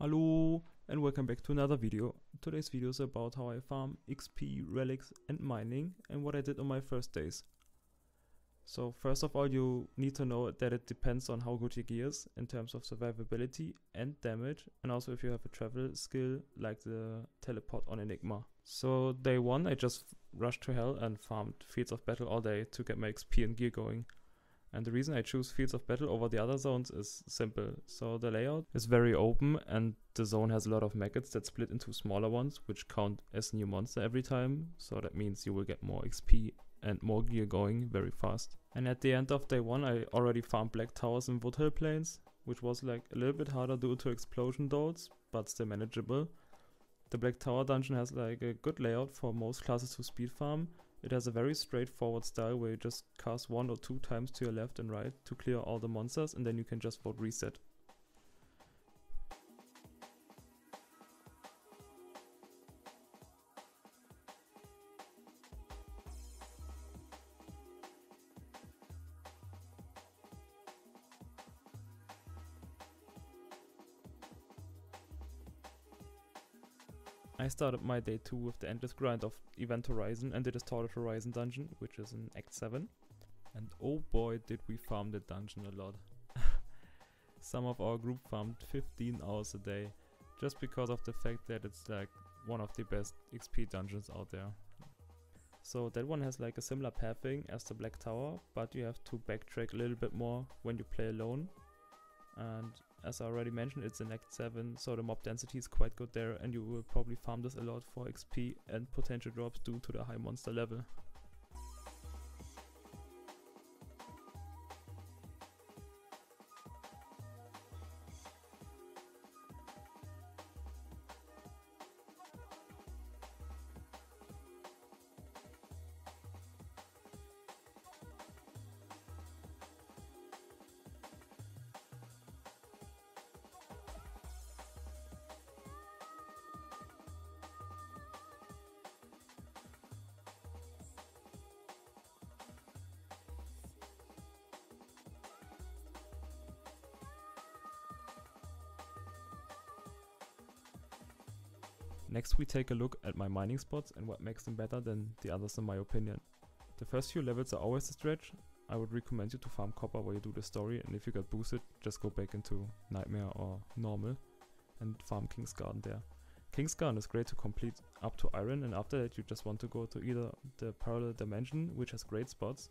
Hello and welcome back to another video. Today's video is about how I farm XP, relics and mining and what I did on my first days. So first of all, you need to know that it depends on how good your gear is in terms of survivability and damage, and also if you have a travel skill like the teleport on Enigma. So day 1 I just rushed to hell and farmed Fields of Battle all day to get my XP and gear going. And the reason I choose Fields of Battle over the other zones is simple. So the layout is very open and the zone has a lot of maggots that split into smaller ones, which count as new monster every time. So that means you will get more XP and more gear going very fast. And at the end of day 1 I already farmed Black Towers and Woodhill Plains, which was like a little bit harder due to explosion dolls, but still manageable. The Black Tower dungeon has like a good layout for most classes to speed farm. It has a very straightforward style where you just cast 1 or 2 times to your left and right to clear all the monsters, and then you can just vote reset. I started my day 2 with the endless grind of Event Horizon and the Distorted Horizon dungeon, which is in Act 7. And oh boy did we farm the dungeon a lot. Some of our group farmed 15 hours a day, just because of the fact that it's like one of the best XP dungeons out there. So that one has like a similar pathing as the Black Tower, but you have to backtrack a little bit more when you play alone. And as I already mentioned, it's in Act 7, so the mob density is quite good there, and you will probably farm this a lot for XP and potential drops due to the high monster level. Next we take a look at my mining spots and what makes them better than the others in my opinion. The first few levels are always a stretch. I would recommend you to farm copper while you do the story, and if you get boosted, just go back into Nightmare or Normal and farm King's Garden there. King's Garden is great to complete up to Iron, and after that you just want to go to either the Parallel Dimension, which has great spots,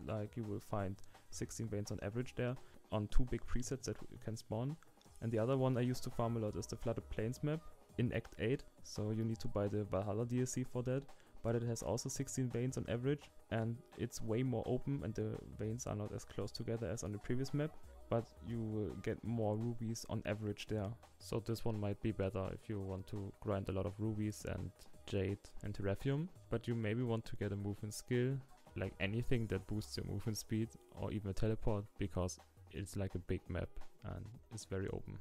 like you will find 16 veins on average there on 2 big presets that you can spawn, and the other one I used to farm a lot is the Flooded Plains map in Act 8, so you need to buy the Valhalla DLC for that, but it has also 16 veins on average, and it's way more open and the veins are not as close together as on the previous map, but you will get more rubies on average there. So this one might be better if you want to grind a lot of rubies and jade and terrafium, but you maybe want to get a movement skill, like anything that boosts your movement speed or even a teleport, because it's like a big map and it's very open.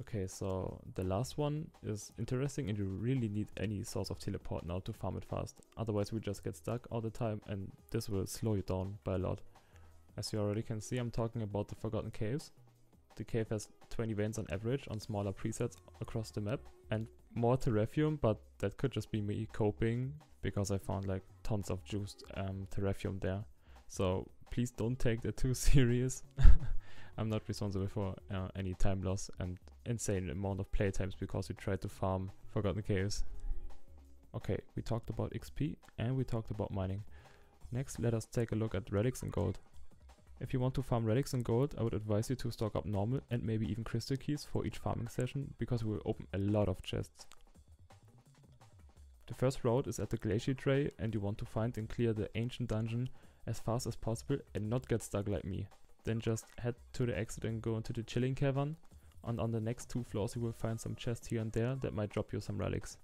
Okay, so the last one is interesting, and you really need any source of teleport now to farm it fast. Otherwise we just get stuck all the time and this will slow you down by a lot. As you already can see, I'm talking about the Forgotten Caves. The cave has 20 veins on average on smaller presets across the map and more terrafium, but that could just be me coping because I found like tons of juiced terrafium there. So please don't take that too serious. I'm not responsible for any time loss and insane amount of playtimes because we tried to farm Forgotten Caves. Okay, we talked about XP and we talked about mining. Next, let us take a look at Relics and Gold. If you want to farm Relics and Gold, I would advise you to stock up normal and maybe even crystal keys for each farming session, because we will open a lot of chests. The first route is at the Glacier Tray, and you want to find and clear the ancient dungeon as fast as possible and not get stuck like me. Then just head to the exit and go into the Chilling Cavern, and on the next 2 floors you will find some chests here and there that might drop you some relics.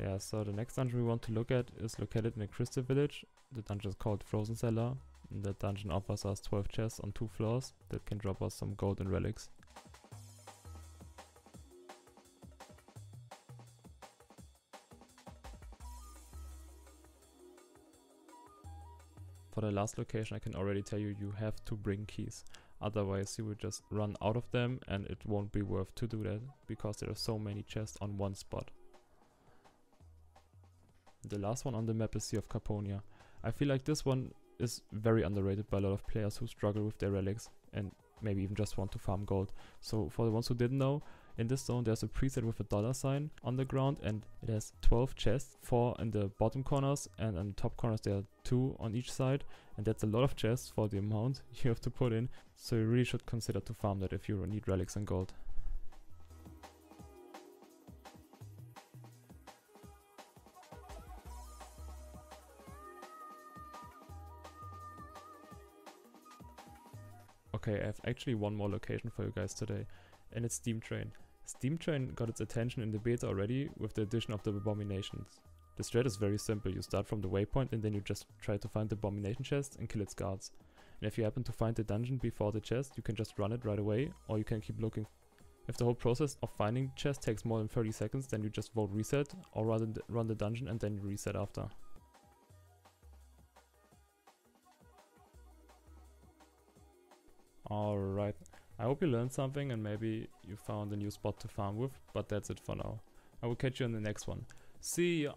Yeah, so the next dungeon we want to look at is located in a crystal village. The dungeon is called Frozen Cellar. And that dungeon offers us 12 chests on 2 floors that can drop us some gold and relics. For the last location I can already tell you, you have to bring keys. Otherwise you will just run out of them and it won't be worth to do that, because there are so many chests on one spot. The last one on the map is Sea of Carponia. I feel like this one is very underrated by a lot of players who struggle with their relics and maybe even just want to farm gold. So for the ones who didn't know, in this zone there's a preset with a $sign on the ground, and it has 12 chests, 4 in the bottom corners, and in the top corners there are 2 on each side, and that's a lot of chests for the amount you have to put in, so you really should consider to farm that if you need relics and gold. Okay, I have actually one more location for you guys today, and it's Steam Train. Steam Train got its attention in the beta already with the addition of the abominations. The strat is very simple. You start from the waypoint and then you just try to find the abomination chest and kill its guards. And if you happen to find the dungeon before the chest, you can just run it right away, or you can keep looking. If the whole process of finding chest takes more than 30 seconds, then you just vote reset, or rather run the dungeon and then you reset after. Alright, I hope you learned something and maybe you found a new spot to farm with, but that's it for now. I will catch you in the next one. See ya!